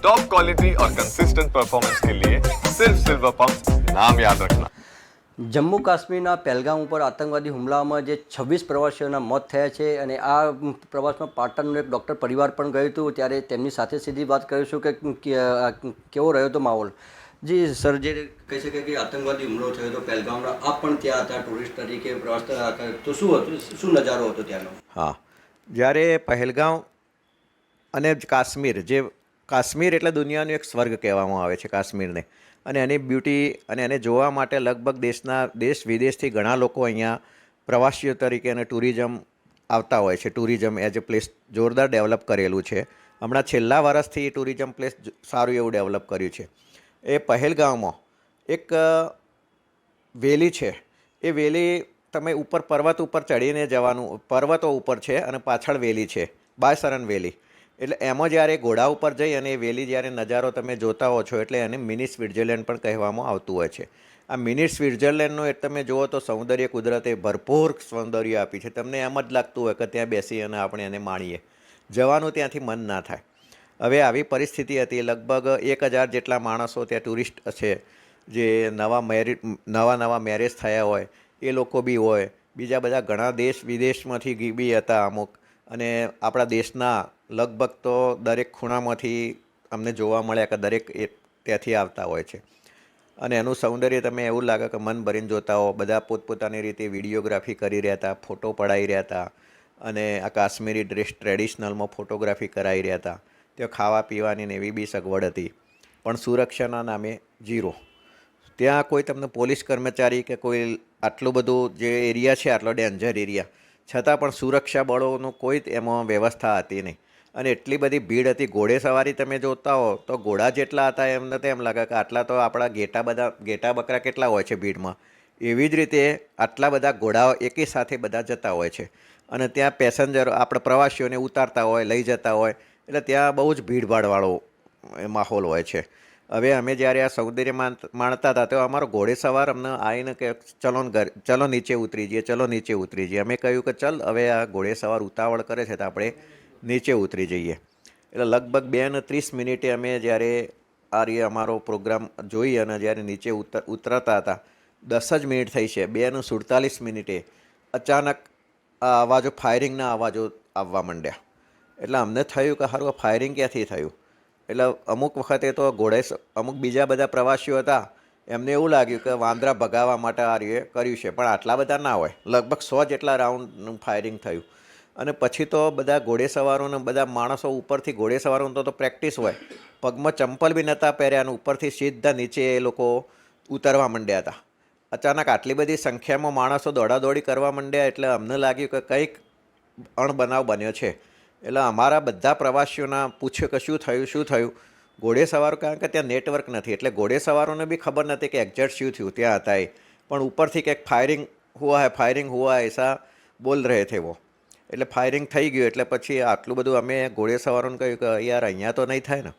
Top quality और consistent performance के लिए सिर्फ सिल्वर पंप नाम याद रखना। જમ્મુ કાશ્મીરના પહેલગામ ઉપર આતંકવાદી હુમલામાં જે 26 પ્રવાસીઓના મોત થયા છે અને આ પ્રવાસમાં પાટણનું એક ડૉક્ટર પરિવાર પણ ગયું હતું, ત્યારે તેમની સાથે સીધી વાત કરીશું કે કેવો રહ્યો હતો માહોલ. જી સર, જે કહી શકાય કે આતંકવાદી હુમલો થયો હતો પહેલગામના, આપ પણ ત્યાં હતા ટુરિસ્ટ તરીકે પ્રવાસ હતા, તો શું હતું, શું નજારો હતો ત્યાંનો? હા, જ્યારે પહેલગામ અને કાશ્મીર એટલે દુનિયાનું એક સ્વર્ગ કહેવામાં આવે છે કાશ્મીરને, અને એની બ્યુટી અને એને જોવા માટે લગભગ દેશ વિદેશથી ઘણા લોકો અહીંયા પ્રવાસીઓ તરીકે અને ટુરિઝમ આવતા હોય છે. ટુરિઝમ એઝ એ પ્લેસ જોરદાર ડેવલપ કરેલું છે. હમણાં છેલ્લા વર્ષથી ટુરિઝમ પ્લેસ સારું એવું ડેવલપ કર્યું છે. એ પહેલગામમાં એક વેલી છે. એ વેલી તમે પર્વત ઉપર ચડીને જવાનું, પર્વતો ઉપર છે અને પાછળ વેલી છે, બાયસરન વેલી. એટલે એમાં જ્યારે ઘોડા ઉપર જઈ અને એ વેલી જ્યારે નજારો તમે જોતા હો છો, એટલે એને મિની સ્વિટ્ઝરલેન્ડ પણ કહેવામાં આવતું હોય છે. આ મિની સ્વિટ્ઝરલેન્ડનું એ તમે જુઓ તો સૌંદર્ય કુદરતે ભરપૂર સૌંદર્ય આપી છે. તમને એમ જ લાગતું હોય કે ત્યાં બેસી અને આપણે એને માણીએ, જવાનું ત્યાંથી મન ના થાય. હવે આવી પરિસ્થિતિ હતી. લગભગ 1000 જેટલા માણસો ત્યાં ટુરિસ્ટ છે, જે નવા મેરેજ થયા હોય એ લોકો બી હોય, બીજા બધા ઘણા દેશ વિદેશમાંથી બી હતા અમુક, અને આપણા દેશના લગભગ તો દરેક ખૂણામાંથી અમને જોવા મળ્યા કે દરેક ત્યાંથી આવતા હોય છે. અને એનું સૌંદર્ય તમે એવું લાગે કે મન ભરીને જોતા હો. બધા પોતપોતાની રીતે વિડીયોગ્રાફી કરી રહ્યા હતા, ફોટો પડાવી રહ્યા હતા, અને આ કાશ્મીરી ડ્રેસ ટ્રેડિશનલમાં ફોટોગ્રાફી કરાવી રહ્યા હતા. ત્યાં ખાવા પીવાની ને એવી બી સગવડ હતી, પણ સુરક્ષાના નામે ઝીરો. ત્યાં કોઈ તમને પોલીસ કર્મચારી કે કોઈ આટલું બધું જે એરિયા છે, આટલો ડેન્જર એરિયા, છતાં પણ સુરક્ષા બળોનું કોઈ એમાં વ્યવસ્થા હતી નહીં. અને એટલી બધી ભીડ હતી. ઘોડે સવારી તમે જોતા હો તો ઘોડા જેટલા હતા એમને તો એમ લાગે કે આટલા તો આપણા ઘેટા બકરા કેટલા હોય છે ભીડમાં, એવી જ રીતે આટલા બધા ઘોડાઓ એકી સાથે બધા જતા હોય છે. અને ત્યાં પેસેન્જર આપણે પ્રવાસીઓને ઉતારતા હોય, લઈ જતા હોય, એટલે ત્યાં બહુ જ ભીડભાડવાળો માહોલ હોય છે. હવે અમે જ્યારે આ સૌંદર્ય માણતા હતા તો અમારો ઘોડે સવાર અમને આવીને કે ચલો નીચે ઉતરી જઈએ. અમે કહ્યું કે ચલ, હવે આ ઘોડે સવાર ઉતાવળ કરે છે તો આપણે નીચે ઉતરી જઈએ. એટલે લગભગ 2:30 મિનિટે અમે જ્યારે અમારો પ્રોગ્રામ જોઈ અને જ્યારે નીચે ઉતરતા હતા, 10 જ મિનિટ થઈ છે, 2:47 મિનિટે અચાનક આ અવાજો, ફાયરિંગના અવાજો આવવા માંડ્યા. એટલે અમને થયું કે સારું, આ ફાયરિંગ ક્યાંથી થયું? એટલે અમુક વખતે તો અમુક બીજા બધા પ્રવાસીઓ હતા, એમને એવું લાગ્યું કે વાંદરા ભગાવવા માટે આ કર્યું છે, પણ આટલા બધા ના હોય. લગભગ 100 જેટલા રાઉન્ડનું ફાયરિંગ થયું. અને પછી તો બધા ઘોડેસવારોને બધા માણસો ઉપરથી, ઘોડેસવારોને તો પ્રેક્ટિસ હોય, પગમાં ચંપલ બી નહોતા પહેર્યા અને ઉપરથી સીધા નીચે એ લોકો ઉતરવા માંડ્યા હતા. અચાનક આટલી બધી સંખ્યામાં માણસો દોડાદોડી કરવા માંડ્યા, એટલે અમને લાગ્યું કે કંઈક અણબનાવ બન્યો છે. એટલે અમારા બધા પ્રવાસીઓના પૂછ્યું કે શું થયું. ઘોડેસવારો, કારણ કે ત્યાં નેટવર્ક નથી, એટલે ઘોડેસવારોને બી ખબર નથી કે એક્ઝેક્ટ શું થયું ત્યાં હતા એ, પણ ઉપરથી કંઈક ફાયરિંગ હુઆ હૈ એસા બોલ રહે થે વો. એટલે ફાયરિંગ થઈ ગયું. એટલે પછી આટલું બધું અમે ઘોડેસવારોને કહ્યું કે યાર અહીંયા તો નહીં થાય ને,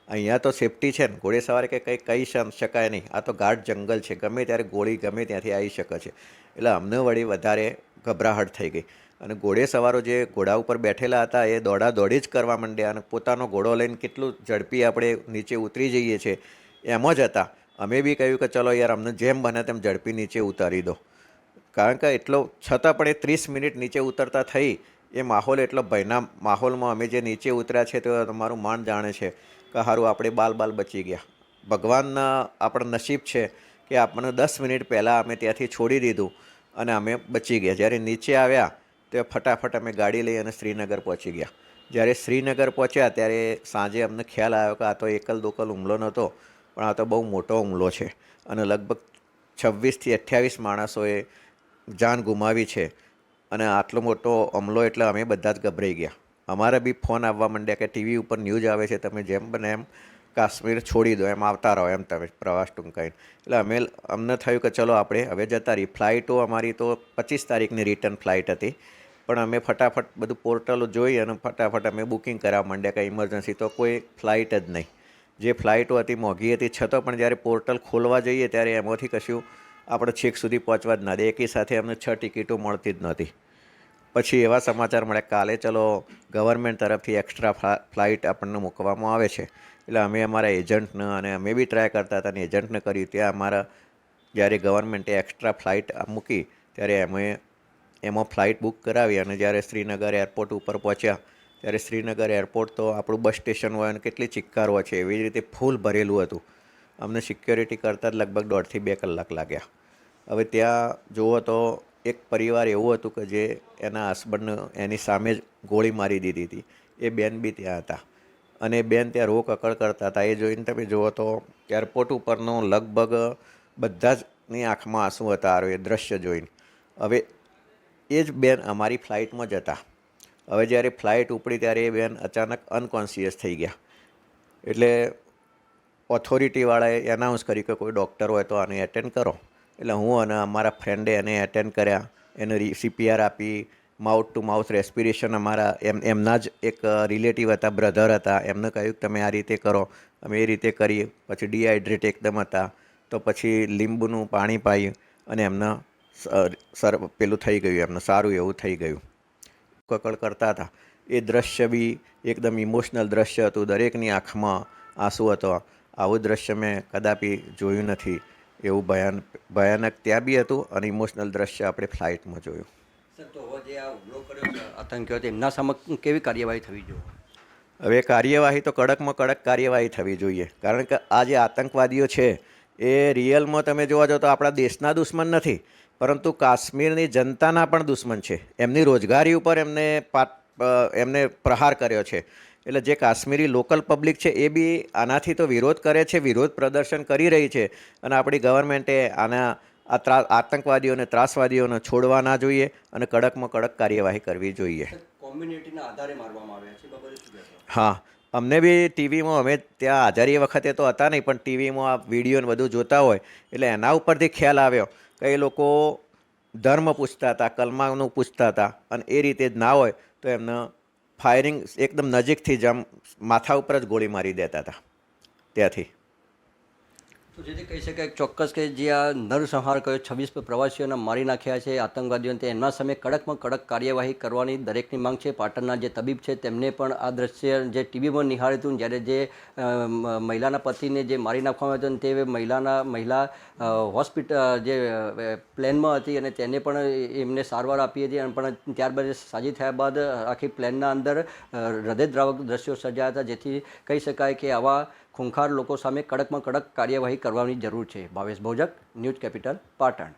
અહીંયા તો સેફટી છે ને. ઘોડેસવારે કે કંઈ કહી શકાય નહીં, આ તો ગાઢ જંગલ છે, ગમે ત્યારે ગોળી ગમે ત્યાંથી આવી શકે છે. એટલે અમને વળી વધારે ગભરાહટ થઈ ગઈ. અને ઘોડેસવારો જે ઘોડા ઉપર બેઠેલા હતા એ દોડાદોડી જ કરવા માંડ્યા, અને પોતાનો ઘોડો લઈને કેટલું ઝડપી આપણે નીચે ઉતરી જઈએ છીએ એમ જ હતા. અમે બી કહ્યું કે ચલો યાર, અમને જેમ બને તેમ ઝડપી નીચે ઉતારી દો. કારણ કે છતાં પણ એ 30 મિનિટ નીચે ઉતરતા થઈ. એ માહોલ એટલો ભયના માહોલમાં અમે જે નીચે ઉતર્યા છે તો તમારું માંડ જાણે છે કે સારું આપણે બાલ બચી ગયા. ભગવાનના આપણા નસીબ છે કે આપણને 10 મિનિટ પહેલાં અમે ત્યાંથી છોડી દીધું અને અમે બચી ગયા. જ્યારે નીચે આવ્યા તો ફટાફટ અમે ગાડી લઈ અને શ્રીનગર પહોંચી ગયા. જ્યારે શ્રીનગર પહોંચ્યા ત્યારે સાંજે અમને ખ્યાલ આવ્યો કે આ તો એકલ દોકલ હુમલો નહોતો, પણ આ તો બહુ મોટો હુમલો છે, અને લગભગ 26 થી 28 માણસોએ જાન ગુમાવી છે. અને આટલો મોટો હુમલો એટલે અમે બધા જ ગભરાઈ ગયા. અમારે બી ફોન આવવા માંડ્યા કે ટીવી ઉપર ન્યૂઝ આવે છે, તમે જેમ બને એમ કાશ્મીર છોડી દો, એમ આવતા રહો, એમ તમે પ્રવાસ ટૂંકાઈને. એટલે અમને થયું કે ચલો આપણે હવે જતા રહી. ફ્લાઇટો અમારી તો 25 તારીખની રિટર્ન ફ્લાઇટ હતી, પણ અમે ફટાફટ બધું પોર્ટલો જોઈ અને ફટાફટ અમે બુકિંગ કરાવવા માંડ્યા કે ઇમરજન્સી. તો કોઈ ફ્લાઇટ જ નહીં. જે ફ્લાઇટો હતી મોંઘી હતી, છતાં પણ જ્યારે પોર્ટલ ખોલવા જઈએ ત્યારે એમાંથી કશું આપણે છેક સુધી પહોંચવા જ ના દે. એકી સાથે અમને 6 ટિકિટો મળતી જ નહોતી. પછી એવા સમાચાર મળ્યા કાલે ચલો ગવર્મેન્ટ તરફથી એક્સ્ટ્રા ફ્લાઇટ આપણને મૂકવામાં આવે છે. એટલે અમે અમારા એજન્ટને અને અમે બી ટ્રાય કરતા હતા અને એજન્ટને કર્યું ત્યાં અમારા જ્યારે ગવર્મેન્ટે એક્સ્ટ્રા ફ્લાઇટ મૂકી ત્યારે એમાં ફ્લાઇટ બુક કરાવી અને જ્યારે શ્રીનગર એરપોર્ટ ઉપર પહોંચ્યા ત્યારે શ્રીનગર એરપોર્ટ તો આપણું બસ સ્ટેશન હોય અને કેટલી ચિક્કારો છે એવી જ રીતે ફૂલ ભરેલું હતું. અમને સિક્યોરિટી કરતાં જ લગભગ 1.5 થી 2 કલાક લાગ્યા. હવે ત્યાં જુઓ તો એક પરિવાર એવું હતું કે જે એના હસબન્ડને એની સામે જ ગોળી મારી દીધી હતી. એ બેન બી ત્યાં હતા અને બેન ત્યાં રો કકડ કરતા હતા. એ જોઈને તમે જુઓ તો એરપોર્ટ ઉપરનો લગભગ બધા જની આંખમાં આંસુ હતા એ દ્રશ્ય જોઈને. હવે એ જ બેન અમારી ફ્લાઇટમાં જ હતા. હવે જ્યારે ફ્લાઇટ ઉપડી ત્યારે એ બેન અચાનક અનકોન્શિયસ થઈ ગયા. એટલે ઓથોરિટીવાળાએ એનાઉન્સ કર્યું કે કોઈ ડૉક્ટર હોય તો આને એટેન્ડ કરો. એટલે હું અને અમારા ફ્રેન્ડે એને એટેન્ડ કર્યા, એને CPR આપી, માઉથ ટુ માઉથ રેસ્પિરેશન અમારા એમના જ એક રિલેટિવ હતા, બ્રધર હતા, એમને કહ્યું કે તમે આ રીતે કરો. અમે એ રીતે કરીએ. પછી ડિહાઇડ્રેટ એકદમ હતા તો પછી લીંબુનું પાણી પાયું અને એમને પેલું થઈ ગયું, એમને સારું એવું થઈ ગયું. કકળ કરતા હતા એ દ્રશ્ય બી એકદમ ઇમોશનલ દ્રશ્ય હતું. દરેકની આંખમાં આંસુ હતો. આવું દ્રશ્ય મેં કદાપી જોયું નથી. એવું ભયાનક ત્યાં બી હતું અને ઇમોશનલ દ્રશ્ય આપણે ફ્લાઇટમાં જોયું. સર, તો હવે જે આ હુમલો કર્યો છે આતંકીઓએ, એમના સામે કેવી કાર્યવાહી થવી જોઈએ? હવે કાર્યવાહી તો કડકમાં કડક કાર્યવાહી થવી જોઈએ. કારણ કે આ જે આતંકવાદીઓ છે એ રિયલમાં તમે જોવા જાઓ તો આપણા દેશના દુશ્મન નથી, પરંતુ કાશ્મીરની જનતાના પણ દુશ્મન છે. એમની રોજગારી ઉપર એમને પ્રહાર કર્યો છે. એટલે જે કાશ્મીરી લોકલ પબ્લિક છે એ બી આનાથી તો વિરોધ કરે છે, વિરોધ પ્રદર્શન કરી રહી છે. અને આપણી ગવર્મેન્ટે આતંકવાદીઓને, ત્રાસવાદીઓને છોડવા ના જોઈએ અને કડકમાં કડક કાર્યવાહી કરવી જોઈએ. કોમ્યુનિટીના આધારે મારવામાં આવ્યા છે, બાબતે શું કહેશો? હા, અમને બી ટીવીમાં, અમે ત્યાં હાજરી વખતે તો હતા નહીં, પણ ટીવીમાં આ વિડીયો બધું જોતા હોય એટલે એના ઉપરથી ખ્યાલ આવ્યો કે એ લોકો ધર્મ પૂછતા હતા, કલમાનું પૂછતા હતા અને એ રીતે જ ના હોય તો એમને ફાયરિંગ એકદમ નજીકથી જ આમ માથા ઉપર જ ગોળી મારી દેતા હતા ત્યાંથી. તો જેથી કહી શકાય ચોક્કસ કે જે આ નરસંહાર કર્યો, 26 પ્રવાસીઓને મારી નાખ્યા છે આતંકવાદીઓને, તે એમના સામે કડકમાં કડક કાર્યવાહી કરવાની દરેકની માંગ છે. પાટણના જે તબીબ છે તેમને પણ આ દ્રશ્ય જે ટીવીમાં નિહાળ્યું હતું, જ્યારે જે મહિલાના પતિને જે મારી નાખવામાં આવ્યો હતો તે મહિલા હોસ્પિટલ જે પ્લેનમાં હતી અને તેને પણ એમને સારવાર આપી હતી. અને પણ ત્યારબાદ સાજી થયા બાદ આખી પ્લેનના અંદર હૃદયદ્રાવક દ્રશ્યો સર્જાયા હતા. જેથી કહી શકાય કે આવા ખૂંખાર લોકો સામે કડકમાં કડક કાર્યવાહી કરવાની જરૂર છે. Bhavesh Bhojak, news capital, Patan.